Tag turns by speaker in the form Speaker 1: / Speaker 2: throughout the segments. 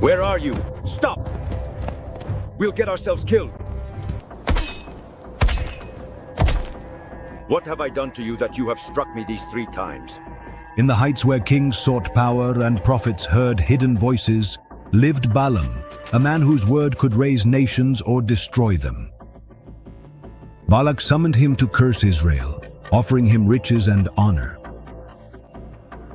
Speaker 1: Where are you? Stop! We'll get ourselves killed. What have I done to you that you have struck me these 3 times?
Speaker 2: In the heights where kings sought power and prophets heard hidden voices, lived Balaam, a man whose word could raise nations or destroy them. Balak summoned him to curse Israel, offering him riches and honor.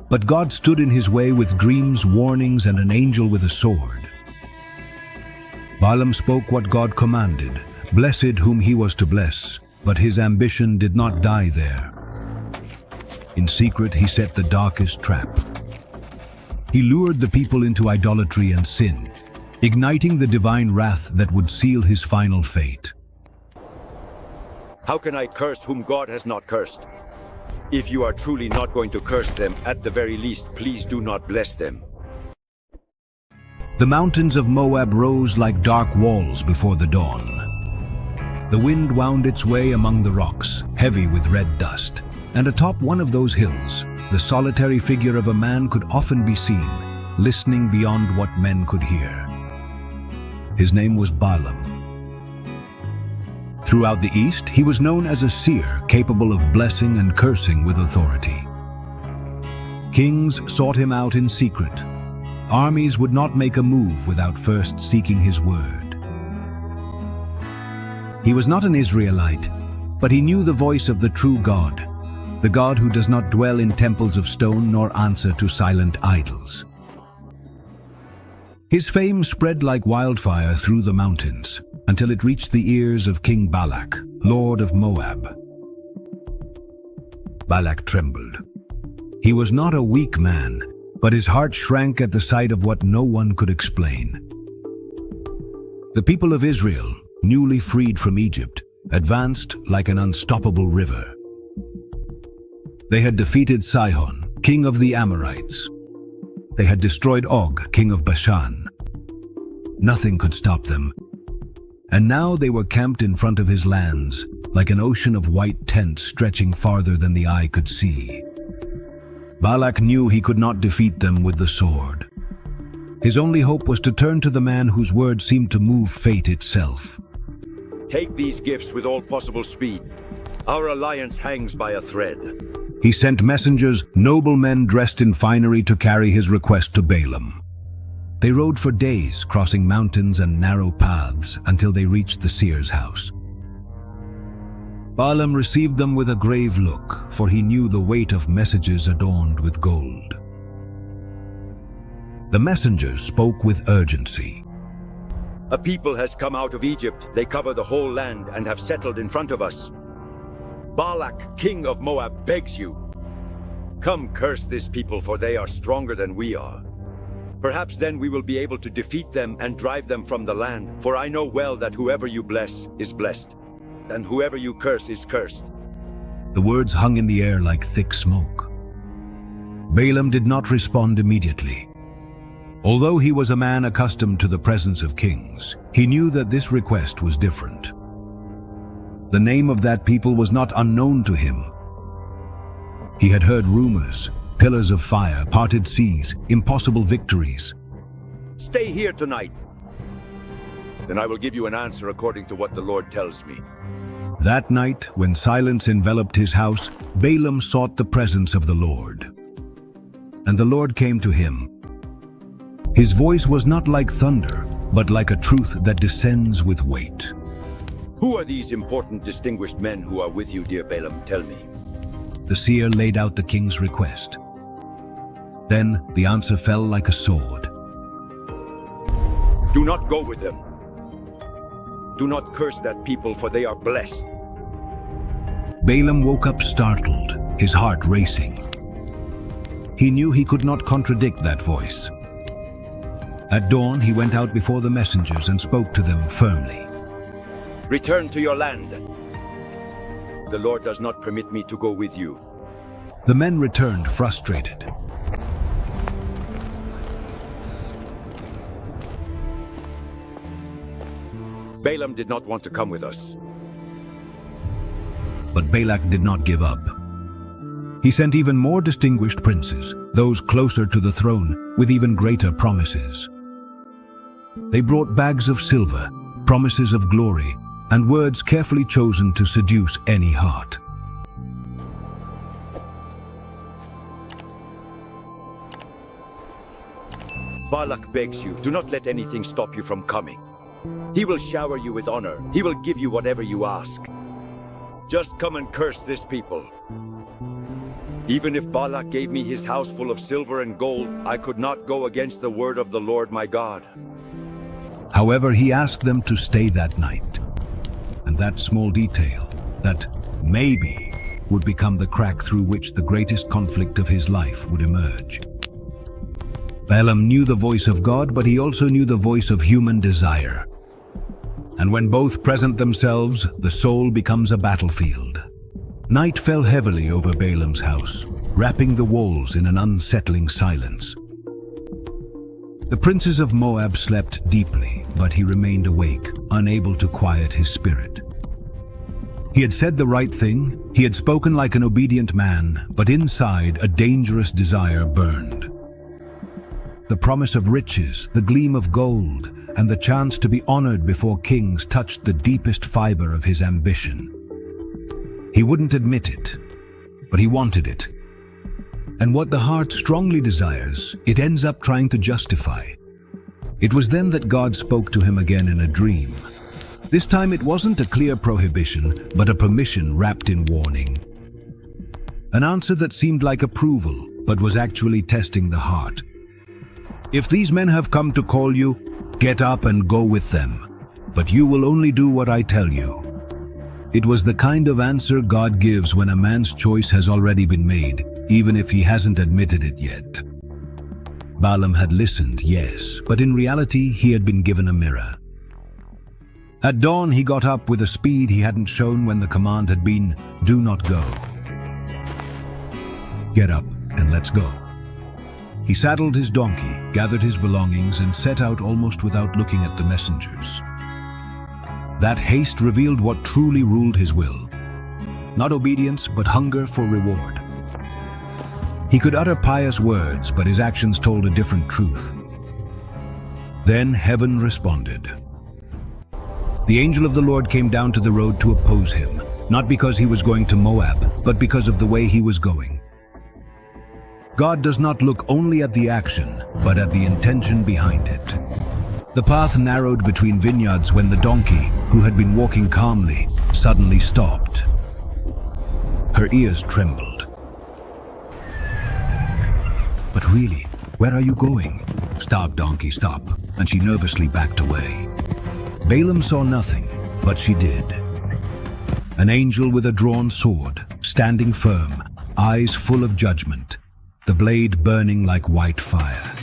Speaker 2: But God stood in his way with dreams, warnings, and an angel with a sword. Balaam spoke what God commanded, blessed whom he was to bless, but his ambition did not die there. In secret, he set the darkest trap. He lured the people into idolatry and sin, igniting the divine wrath that would seal his final fate.
Speaker 1: How can I curse whom God has not cursed? If you are truly not going to curse them, at the very least, please do not bless them.
Speaker 2: The mountains of Moab rose like dark walls before the dawn. The wind wound its way among the rocks, heavy with red dust, and atop one of those hills, the solitary figure of a man could often be seen, listening beyond what men could hear. His name was Balaam. Throughout the East, he was known as a seer capable of blessing and cursing with authority. Kings sought him out in secret. Armies would not make a move without first seeking his word. He was not an Israelite, but he knew the voice of the true God, the God who does not dwell in temples of stone nor answer to silent idols. His fame spread like wildfire through the mountains until it reached the ears of King Balak, lord of Moab. Balak trembled. He was not a weak man, but his heart shrank at the sight of what no one could explain. The people of Israel, newly freed from Egypt, advanced like an unstoppable river. They had defeated Sihon, king of the Amorites. They had destroyed Og, king of Bashan. Nothing could stop them. And now they were camped in front of his lands, like an ocean of white tents stretching farther than the eye could see. Balak knew he could not defeat them with the sword. His only hope was to turn to the man whose word seemed to move fate itself.
Speaker 1: Take these gifts with all possible speed. Our alliance hangs by a thread.
Speaker 2: He sent messengers, noblemen dressed in finery, to carry his request to Balaam. They rode for days, crossing mountains and narrow paths until they reached the seer's house. Balaam received them with a grave look, for he knew the weight of messages adorned with gold. The messengers spoke with urgency.
Speaker 1: A people has come out of Egypt. They cover the whole land and have settled in front of us. Balak, king of Moab, begs you. Come curse this people, for they are stronger than we are. Perhaps then we will be able to defeat them and drive them from the land, for I know well that whoever you bless is blessed, and whoever you curse is cursed.
Speaker 2: The words hung in the air like thick smoke. Balaam did not respond immediately. Although he was a man accustomed to the presence of kings, he knew that this request was different. The name of that people was not unknown to him. He had heard rumors, pillars of fire, parted seas, impossible victories.
Speaker 1: Stay here tonight. Then I will give you an answer according to what the Lord tells me.
Speaker 2: That night, when silence enveloped his house, Balaam sought the presence of the Lord. And the Lord came to him. His voice was not like thunder, but like a truth that descends with weight.
Speaker 1: Who are these important, distinguished men who are with you, dear Balaam? Tell me.
Speaker 2: The seer laid out the king's request. Then the answer fell like a sword.
Speaker 1: Do not go with them. Do not curse that people, for they are blessed.
Speaker 2: Balaam woke up startled, his heart racing. He knew he could not contradict that voice. At dawn, he went out before the messengers and spoke to them firmly.
Speaker 1: Return to your land. The Lord does not permit me to go with you.
Speaker 2: The men returned frustrated.
Speaker 1: Balaam did not want to come with us.
Speaker 2: But Balak did not give up. He sent even more distinguished princes, those closer to the throne, with even greater promises. They brought bags of silver, promises of glory, and words carefully chosen to seduce any heart.
Speaker 1: Balak begs you, do not let anything stop you from coming. He will shower you with honor. He will give you whatever you ask. Just come and curse this people. Even if Balak gave me his house full of silver and gold, I could not go against the word of the Lord my God.
Speaker 2: However, he asked them to stay that night. And that small detail, that maybe, would become the crack through which the greatest conflict of his life would emerge. Balaam knew the voice of God, but he also knew the voice of human desire. And when both present themselves, the soul becomes a battlefield. Night fell heavily over Balaam's house, wrapping the walls in an unsettling silence. The princes of Moab slept deeply, but he remained awake, unable to quiet his spirit. He had said the right thing, he had spoken like an obedient man, but inside a dangerous desire burned. The promise of riches, the gleam of gold, and the chance to be honored before kings touched the deepest fiber of his ambition. He wouldn't admit it, but he wanted it. And what the heart strongly desires, it ends up trying to justify. It was then that God spoke to him again in a dream. This time it wasn't a clear prohibition, but a permission wrapped in warning. An answer that seemed like approval, but was actually testing the heart. If these men have come to call you, get up and go with them, but you will only do what I tell you. It was the kind of answer God gives when a man's choice has already been made, even if he hasn't admitted it yet. Balaam had listened, yes, but in reality he had been given a mirror. At dawn he got up with a speed he hadn't shown when the command had been, "Do not go." Get up and let's go. He saddled his donkey, gathered his belongings, and set out almost without looking at the messengers. That haste revealed what truly ruled his will. Not obedience, but hunger for reward. He could utter pious words, but his actions told a different truth. Then heaven responded. The angel of the Lord came down to the road to oppose him, not because he was going to Moab, but because of the way he was going. God does not look only at the action, but at the intention behind it. The path narrowed between vineyards when the donkey, who had been walking calmly, suddenly stopped. Her ears trembled. But really, where are you going? Stop, donkey, stop. And she nervously backed away. Balaam saw nothing, but she did. An angel with a drawn sword, standing firm, eyes full of judgment, the blade burning like white fire.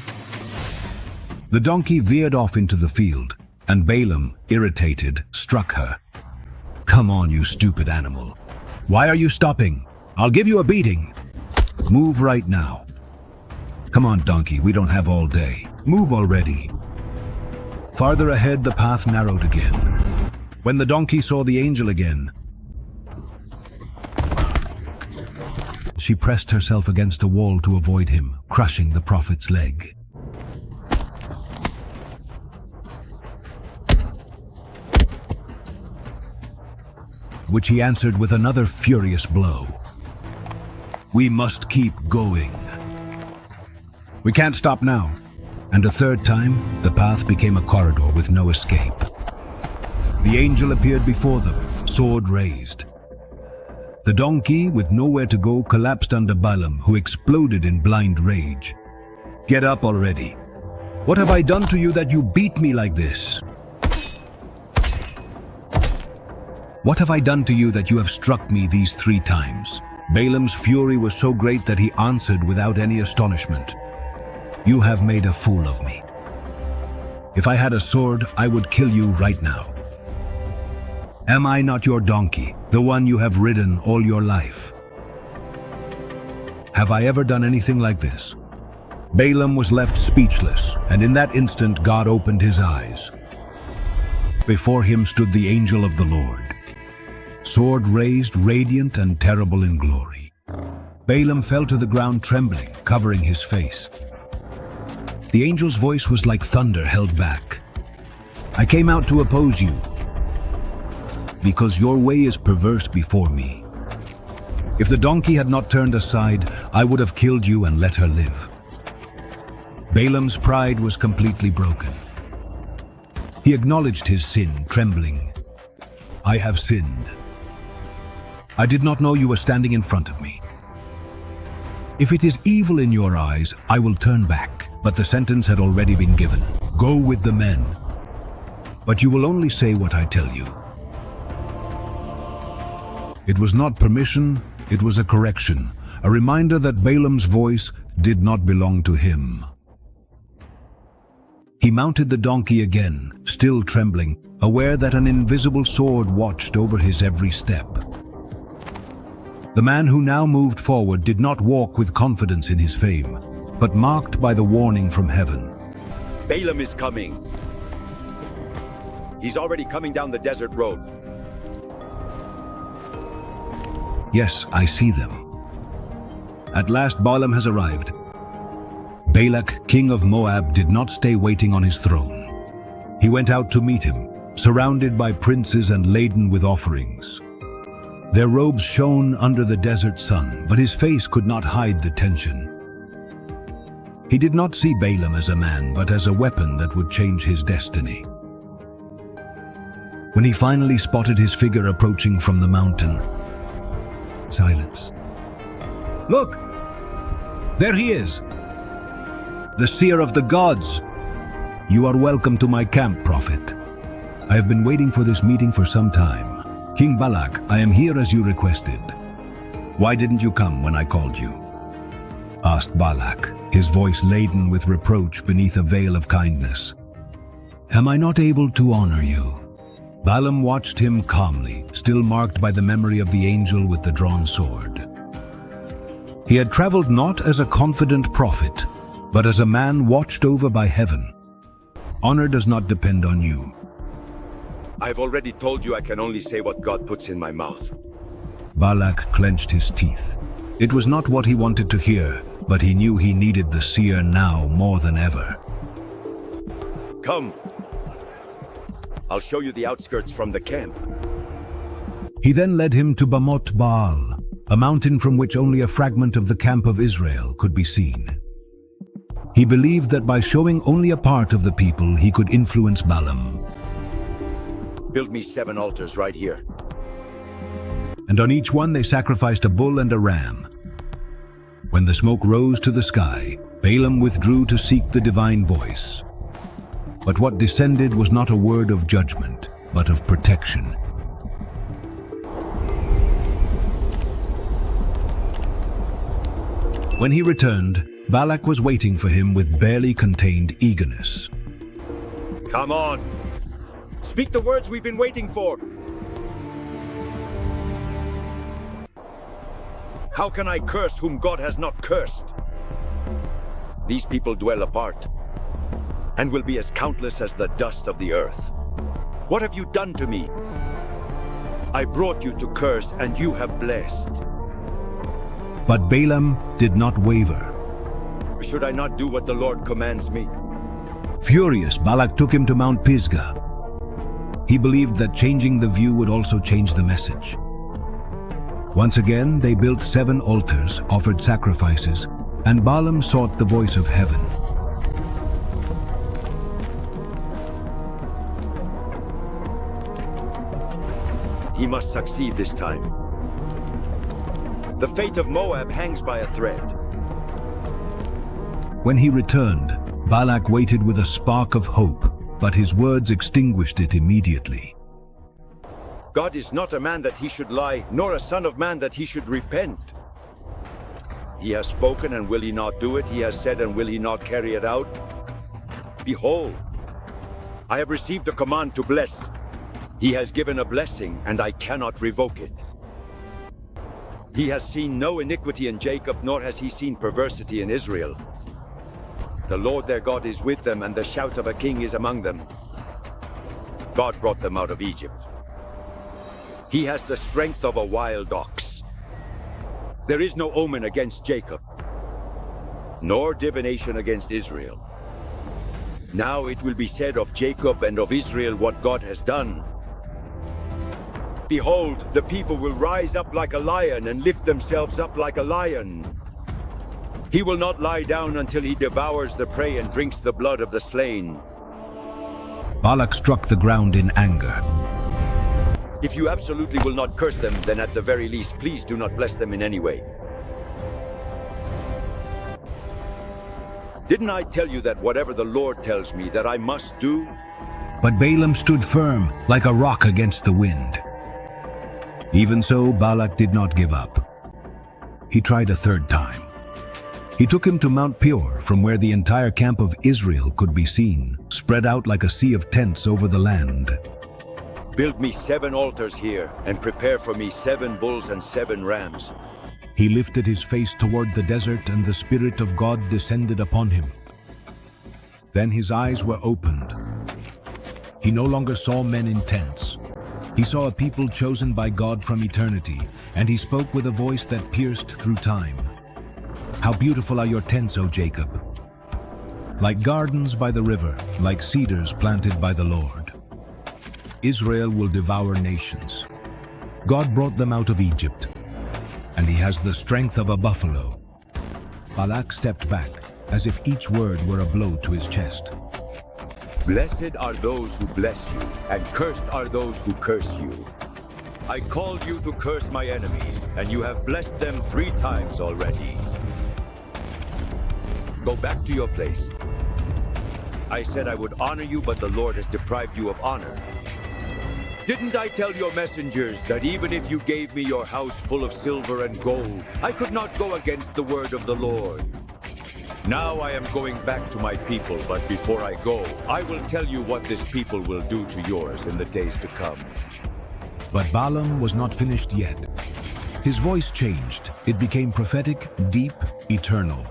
Speaker 2: The donkey veered off into the field, and Balaam, irritated, struck her. "Come on, you stupid animal. Why are you stopping? I'll give you a beating. Move right now. Come on, donkey, we don't have all day. Move already." Farther ahead, the path narrowed again. When the donkey saw the angel again, she pressed herself against a wall to avoid him, crushing the prophet's leg. Which he answered with another furious blow. "We must keep going. We can't stop now." And a third time, the path became a corridor with no escape. The angel appeared before them, sword raised. The donkey, with nowhere to go, collapsed under Balaam, who exploded in blind rage. "Get up already. What have I done to you that you beat me like this? What have I done to you that you have struck me these 3 times? Balaam's fury was so great that he answered without any astonishment. "You have made a fool of me. If I had a sword, I would kill you right now. Am I not your donkey, the one you have ridden all your life? Have I ever done anything like this?" Balaam was left speechless, and in that instant God opened his eyes. Before him stood the angel of the Lord, sword raised, radiant and terrible in glory. Balaam fell to the ground trembling, covering his face. The angel's voice was like thunder held back. I came out to oppose you, because your way is perverse before me. If the donkey had not turned aside, I would have killed you and let her live. Balaam's pride was completely broken. He acknowledged his sin, trembling. I have sinned. I did not know you were standing in front of me. If it is evil in your eyes, I will turn back. But the sentence had already been given. Go with the men. But you will only say what I tell you. It was not permission, it was a correction, a reminder that Balaam's voice did not belong to him. He mounted the donkey again, still trembling, aware that an invisible sword watched over his every step. The man who now moved forward did not walk with confidence in his fame, but marked by the warning from heaven.
Speaker 1: Balaam is coming. He's already coming down the desert road.
Speaker 2: Yes, I see them. At last Balaam has arrived. Balak, king of Moab, did not stay waiting on his throne. He went out to meet him, surrounded by princes and laden with offerings. Their robes shone under the desert sun, but his face could not hide the tension. He did not see Balaam as a man, but as a weapon that would change his destiny. When he finally spotted his figure approaching from the mountain, silence. Look! There he is! The seer of the gods! You are welcome to my camp, prophet. I have been waiting for this meeting for some time. King Balak, I am here as you requested. Why didn't you come when I called you? Asked Balak, his voice laden with reproach beneath a veil of kindness. Am I not able to honor you? Balaam watched him calmly, still marked by the memory of the angel with the drawn sword. He had traveled not as a confident prophet, but as a man watched over by heaven. Honor does not depend on you.
Speaker 1: I've already told you I can only say what God puts in my mouth.
Speaker 2: Balak clenched his teeth. It was not what he wanted to hear, but he knew he needed the seer now more than ever.
Speaker 1: Come. I'll show you the outskirts from the camp.
Speaker 2: He then led him to Bamoth-Baal, a mountain from which only a fragment of the camp of Israel could be seen. He believed that by showing only a part of the people, he could influence Balaam.
Speaker 1: Build me 7 altars right here.
Speaker 2: And on each one they sacrificed a bull and a ram. When the smoke rose to the sky, Balaam withdrew to seek the divine voice. But what descended was not a word of judgment, but of protection. When he returned, Balak was waiting for him with barely contained eagerness.
Speaker 1: Come on! Speak the words we've been waiting for! How can I curse whom God has not cursed? These people dwell apart, and will be as countless as the dust of the earth. What have you done to me? I brought you to curse, and you have blessed.
Speaker 2: But Balaam did not waver.
Speaker 1: Should I not do what the Lord commands me?
Speaker 2: Furious, Balak took him to Mount Pisgah. He believed that changing the view would also change the message. Once again, they built 7 altars, offered sacrifices, and Balaam sought the voice of heaven.
Speaker 1: He must succeed this time. The fate of Moab hangs by a thread.
Speaker 2: When he returned, Balak waited with a spark of hope, but his words extinguished it immediately.
Speaker 1: God is not a man that he should lie, nor a son of man that he should repent. He has spoken, and will he not do it? He has said, and will he not carry it out? Behold, I have received a command to bless. He has given a blessing, and I cannot revoke it. He has seen no iniquity in Jacob, nor has he seen perversity in Israel. The Lord their God is with them, and the shout of a king is among them. God brought them out of Egypt. He has the strength of a wild ox. There is no omen against Jacob, nor divination against Israel. Now it will be said of Jacob and of Israel what God has done. Behold, the people will rise up like a lion and lift themselves up like a lion. He will not lie down until he devours the prey and drinks the blood of the slain.
Speaker 2: Balak struck the ground in anger.
Speaker 1: If you absolutely will not curse them, then at the very least, please do not bless them in any way. Didn't I tell you that whatever the Lord tells me that I must do?
Speaker 2: But Balaam stood firm like a rock against the wind. Even so, Balak did not give up. He tried a third time. He took him to Mount Peor, from where the entire camp of Israel could be seen, spread out like a sea of tents over the land.
Speaker 1: Build me 7 altars here, and prepare for me 7 bulls and 7 rams.
Speaker 2: He lifted his face toward the desert, and the Spirit of God descended upon him. Then his eyes were opened. He no longer saw men in tents. He saw a people chosen by God from eternity, and he spoke with a voice that pierced through time. How beautiful are your tents, O Jacob! Like gardens by the river, like cedars planted by the Lord. Israel will devour nations. God brought them out of Egypt, and he has the strength of a buffalo. Balak stepped back, as if each word were a blow to his chest.
Speaker 1: Blessed are those who bless you, and cursed are those who curse you. I called you to curse my enemies, and you have blessed them 3 times already. Go back to your place. I said I would honor you, but the Lord has deprived you of honor. Didn't I tell your messengers that even if you gave me your house full of silver and gold, I could not go against the word of the Lord? Now I am going back to my people, but before I go, I will tell you what this people will do to yours in the days to come.
Speaker 2: But Balaam was not finished yet. His voice changed. It became prophetic, deep, eternal.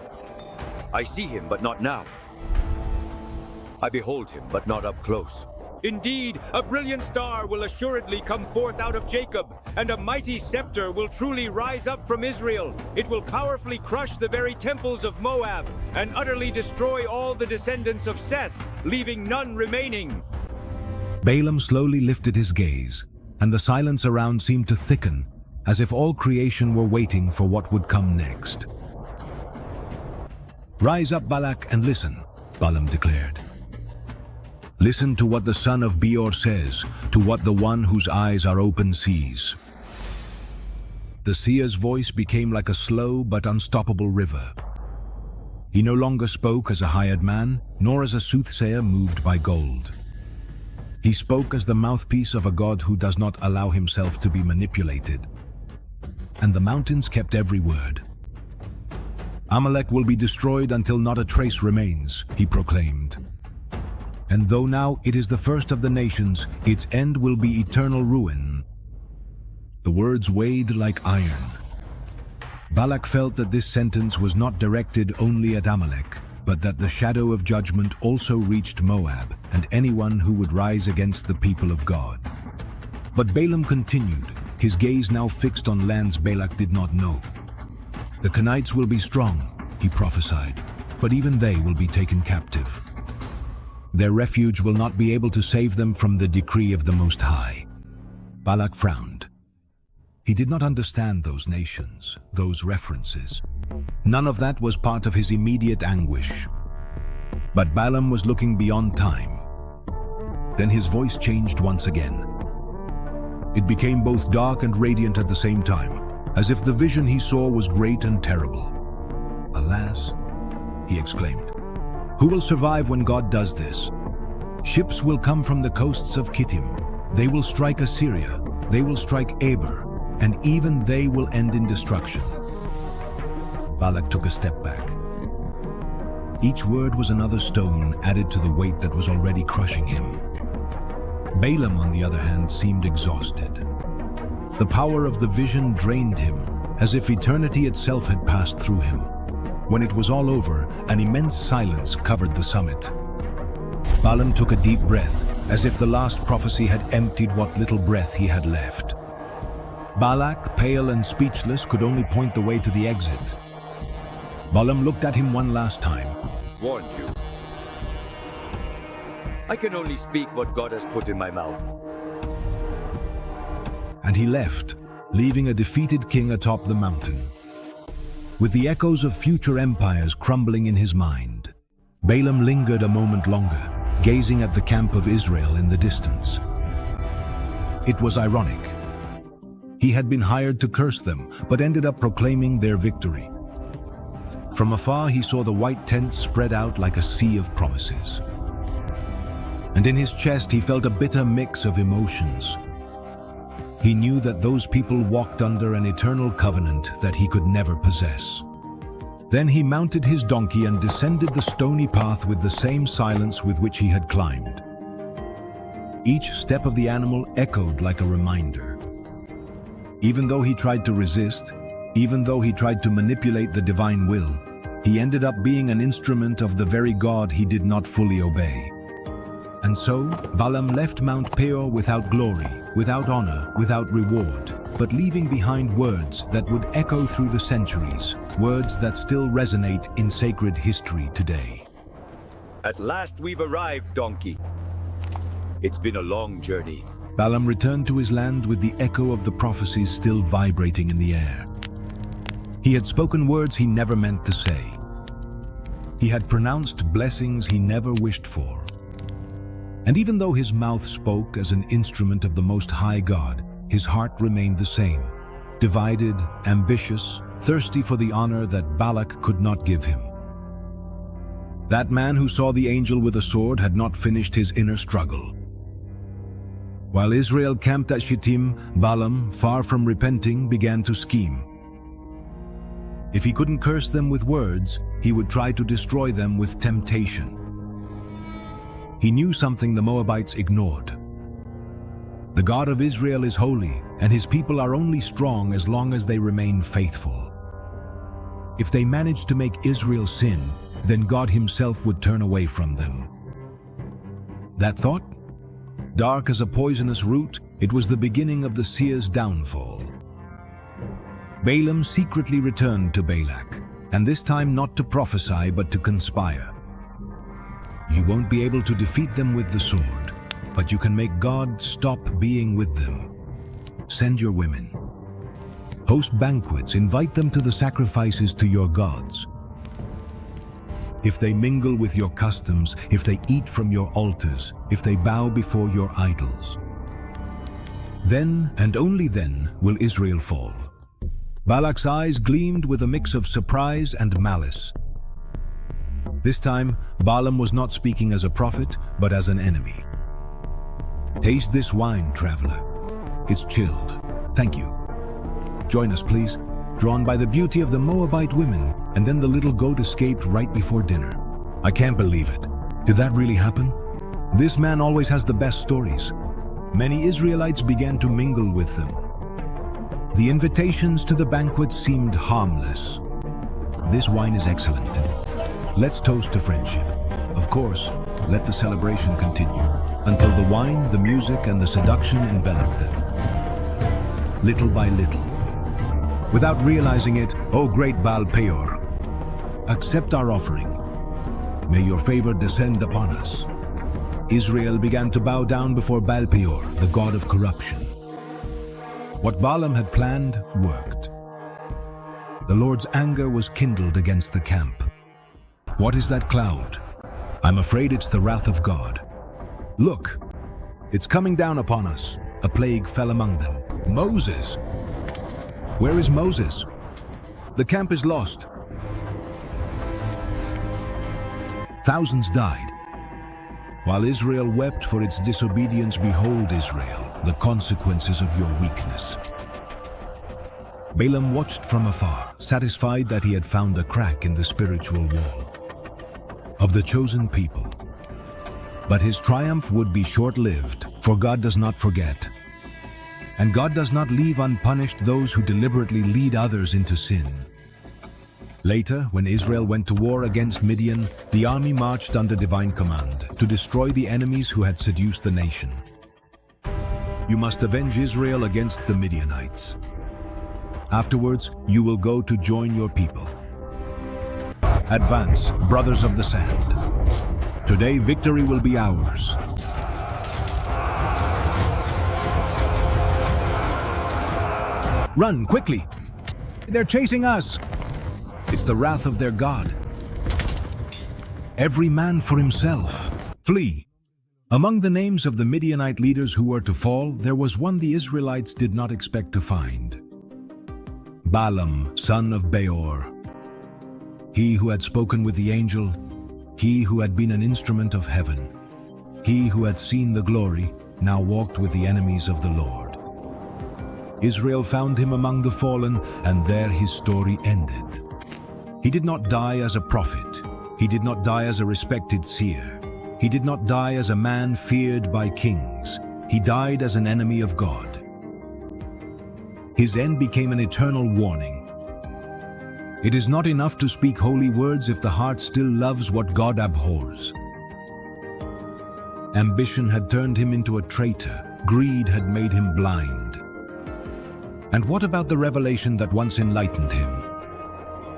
Speaker 1: I see him, but not now. I behold him, but not up close. Indeed, a brilliant star will assuredly come forth out of Jacob, and a mighty scepter will truly rise up from Israel. It will powerfully crush the very temples of Moab, and utterly destroy all the descendants of Seth, leaving none remaining.
Speaker 2: Balaam slowly lifted his gaze, and the silence around seemed to thicken, as if all creation were waiting for what would come next. Rise up, Balak, and listen, Balaam declared. Listen to what the son of Peor says, to what the one whose eyes are open sees. The seer's voice became like a slow but unstoppable river. He no longer spoke as a hired man, nor as a soothsayer moved by gold. He spoke as the mouthpiece of a God who does not allow himself to be manipulated. And the mountains kept every word. Amalek will be destroyed until not a trace remains, he proclaimed. And though now it is the first of the nations, its end will be eternal ruin. The words weighed like iron. Balak felt that this sentence was not directed only at Amalek, but that the shadow of judgment also reached Moab and anyone who would rise against the people of God. But Balaam continued, his gaze now fixed on lands Balak did not know. The Canaanites will be strong, he prophesied, but even they will be taken captive. Their refuge will not be able to save them from the decree of the Most High. Balak frowned. He did not understand those nations, those references. None of that was part of his immediate anguish. But Balaam was looking beyond time. Then his voice changed once again. It became both dark and radiant at the same time, as if the vision he saw was great and terrible. Alas, he exclaimed, who will survive when God does this? Ships will come from the coasts of Kittim. They will strike Assyria. They will strike Aber, and even they will end in destruction. Balak took a step back. Each word was another stone added to the weight that was already crushing him. Balaam, on the other hand, seemed exhausted. The power of the vision drained him, as if eternity itself had passed through him. When it was all over, an immense silence covered the summit. Balaam took a deep breath, as if the last prophecy had emptied what little breath he had left. Balak, pale and speechless, could only point the way to the exit. Balaam looked at him one last time.
Speaker 1: Warned you. I can only speak what God has put in my mouth.
Speaker 2: And he left, leaving a defeated king atop the mountain. With the echoes of future empires crumbling in his mind, Balaam lingered a moment longer, gazing at the camp of Israel in the distance. It was ironic. He had been hired to curse them, but ended up proclaiming their victory. From afar, he saw the white tents spread out like a sea of promises. And in his chest, he felt a bitter mix of emotions. He knew that those people walked under an eternal covenant that he could never possess. Then he mounted his donkey and descended the stony path with the same silence with which he had climbed. Each step of the animal echoed like a reminder. Even though he tried to resist, even though he tried to manipulate the divine will, he ended up being an instrument of the very God he did not fully obey. And so, Balaam left Mount Peor without glory, without honor, without reward, but leaving behind words that would echo through the centuries, words that still resonate in sacred history today.
Speaker 1: At last we've arrived, donkey. It's been a long journey.
Speaker 2: Balaam returned to his land with the echo of the prophecies still vibrating in the air. He had spoken words he never meant to say. He had pronounced blessings he never wished for. And even though his mouth spoke as an instrument of the Most High God, his heart remained the same, divided, ambitious, thirsty for the honor that Balak could not give him. That man who saw the angel with a sword had not finished his inner struggle. While Israel camped at Shittim, Balaam, far from repenting, began to scheme. If he couldn't curse them with words, he would try to destroy them with temptation. He knew something the Moabites ignored. The God of Israel is holy, and his people are only strong as long as they remain faithful. If they managed to make Israel sin, then God himself would turn away from them. That thought? Dark as a poisonous root, it was the beginning of the seer's downfall. Balaam secretly returned to Balak, and this time not to prophesy but to conspire. You won't be able to defeat them with the sword, but you can make God stop being with them. Send your women. Host banquets, invite them to the sacrifices to your gods. If they mingle with your customs, if they eat from your altars, if they bow before your idols, then and only then will Israel fall. Balak's eyes gleamed with a mix of surprise and malice. This time, Balaam was not speaking as a prophet, but as an enemy. Taste this wine, traveler. It's chilled. Thank you. Join us, please. Drawn by the beauty of the Moabite women, and then the little goat escaped right before dinner. I can't believe it. Did that really happen? This man always has the best stories. Many Israelites began to mingle with them. The invitations to the banquet seemed harmless. This wine is excellent. Let's toast to friendship. Of course, let the celebration continue, until the wine, the music, and the seduction enveloped them. Little by little. Without realizing it, O great Baal Peor, accept our offering. May your favor descend upon us. Israel began to bow down before Baal Peor, the god of corruption. What Balaam had planned worked. The Lord's anger was kindled against the camp. What is that cloud? I'm afraid it's the wrath of God. Look, it's coming down upon us. A plague fell among them. Moses! Where is Moses? The camp is lost. Thousands died. While Israel wept for its disobedience, behold, Israel, the consequences of your weakness. Balaam watched from afar, satisfied that he had found a crack in the spiritual wall of the chosen people. But his triumph would be short-lived, for God does not forget. And God does not leave unpunished those who deliberately lead others into sin. Later, when Israel went to war against Midian, the army marched under divine command to destroy the enemies who had seduced the nation. You must avenge Israel against the Midianites. Afterwards, you will go to join your people. Advance, brothers of the sand. Today, victory will be ours. Run, quickly! They're chasing us! It's the wrath of their God. Every man for himself. Flee! Among the names of the Midianite leaders who were to fall, there was one the Israelites did not expect to find. Balaam, son of Peor. He who had spoken with the angel, he who had been an instrument of heaven, he who had seen the glory, now walked with the enemies of the Lord. Israel found him among the fallen, and there his story ended. He did not die as a prophet. He did not die as a respected seer. He did not die as a man feared by kings. He died as an enemy of God. His end became an eternal warning. It is not enough to speak holy words if the heart still loves what God abhors. Ambition had turned him into a traitor. Greed had made him blind. And what about the revelation that once enlightened him?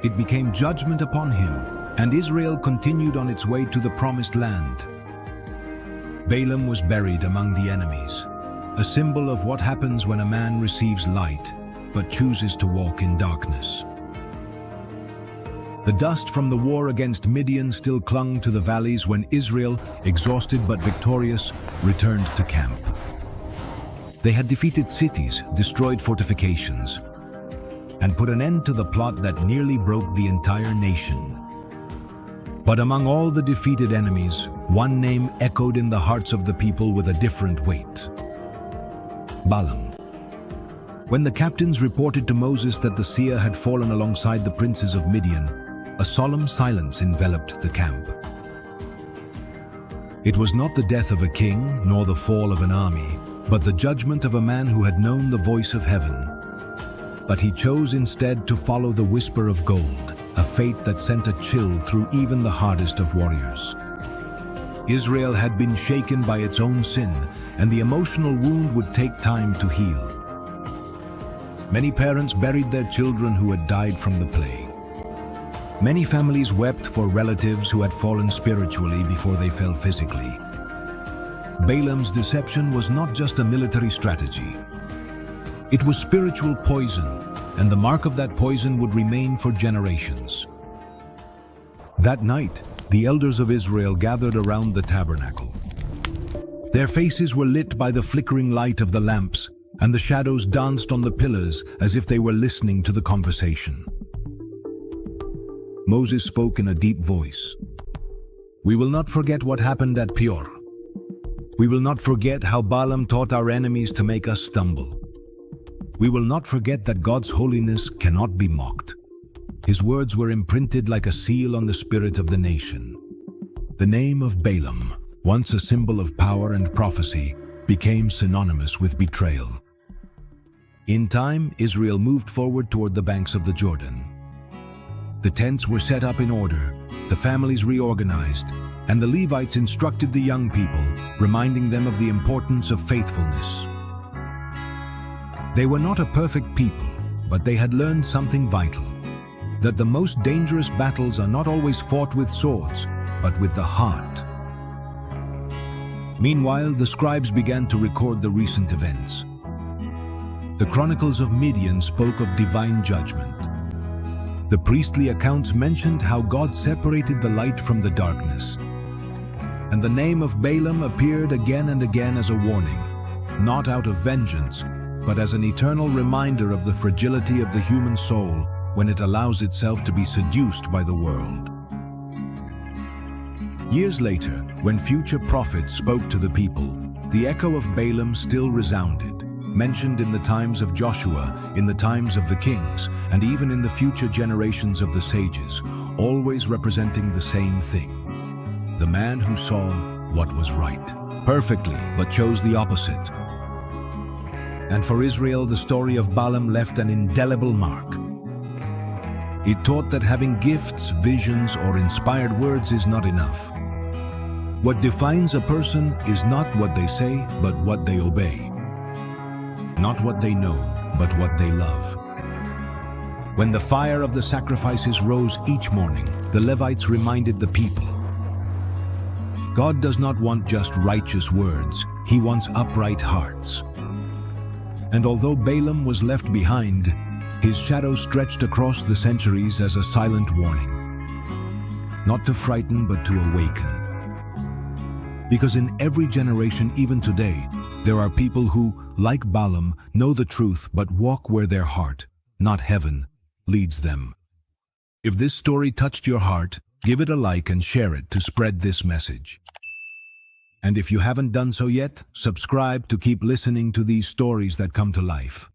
Speaker 2: It became judgment upon him, and Israel continued on its way to the promised land. Balaam was buried among the enemies, a symbol of what happens when a man receives light, but chooses to walk in darkness. The dust from the war against Midian still clung to the valleys when Israel, exhausted but victorious, returned to camp. They had defeated cities, destroyed fortifications, and put an end to the plot that nearly broke the entire nation. But among all the defeated enemies, one name echoed in the hearts of the people with a different weight: Balaam. When the captains reported to Moses that the seer had fallen alongside the princes of Midian, a solemn silence enveloped the camp. It was not the death of a king, nor the fall of an army, but the judgment of a man who had known the voice of heaven. But he chose instead to follow the whisper of gold, a fate that sent a chill through even the hardest of warriors. Israel had been shaken by its own sin, and the emotional wound would take time to heal. Many parents buried their children who had died from the plague. Many families wept for relatives who had fallen spiritually before they fell physically. Balaam's deception was not just a military strategy. It was spiritual poison, and the mark of that poison would remain for generations. That night, the elders of Israel gathered around the tabernacle. Their faces were lit by the flickering light of the lamps, and the shadows danced on the pillars as if they were listening to the conversation. Moses spoke in a deep voice. "We will not forget what happened at Peor. We will not forget how Balaam taught our enemies to make us stumble. We will not forget that God's holiness cannot be mocked." His words were imprinted like a seal on the spirit of the nation. The name of Balaam, once a symbol of power and prophecy, became synonymous with betrayal. In time, Israel moved forward toward the banks of the Jordan. The tents were set up in order, the families reorganized, and the Levites instructed the young people, reminding them of the importance of faithfulness. They were not a perfect people, but they had learned something vital: that the most dangerous battles are not always fought with swords, but with the heart. Meanwhile, the scribes began to record the recent events. The chronicles of Midian spoke of divine judgment. The priestly accounts mentioned how God separated the light from the darkness. And the name of Balaam appeared again and again as a warning, not out of vengeance, but as an eternal reminder of the fragility of the human soul when it allows itself to be seduced by the world. Years later, when future prophets spoke to the people, the echo of Balaam still resounded, mentioned in the times of Joshua, in the times of the kings, and even in the future generations of the sages, always representing the same thing: the man who saw what was right perfectly, but chose the opposite. And for Israel, the story of Balaam left an indelible mark. It taught that having gifts, visions, or inspired words is not enough. What defines a person is not what they say, but what they obey. Not what they know, but what they love. When the fire of the sacrifices rose each morning, the Levites reminded the people, God does not want just righteous words, He wants upright hearts. And although Balaam was left behind, his shadow stretched across the centuries as a silent warning. Not to frighten, but to awaken. Because in every generation, even today, there are people who, like Balaam, know the truth but walk where their heart, not heaven, leads them. If this story touched your heart, give it a like and share it to spread this message. And if you haven't done so yet, subscribe to keep listening to these stories that come to life.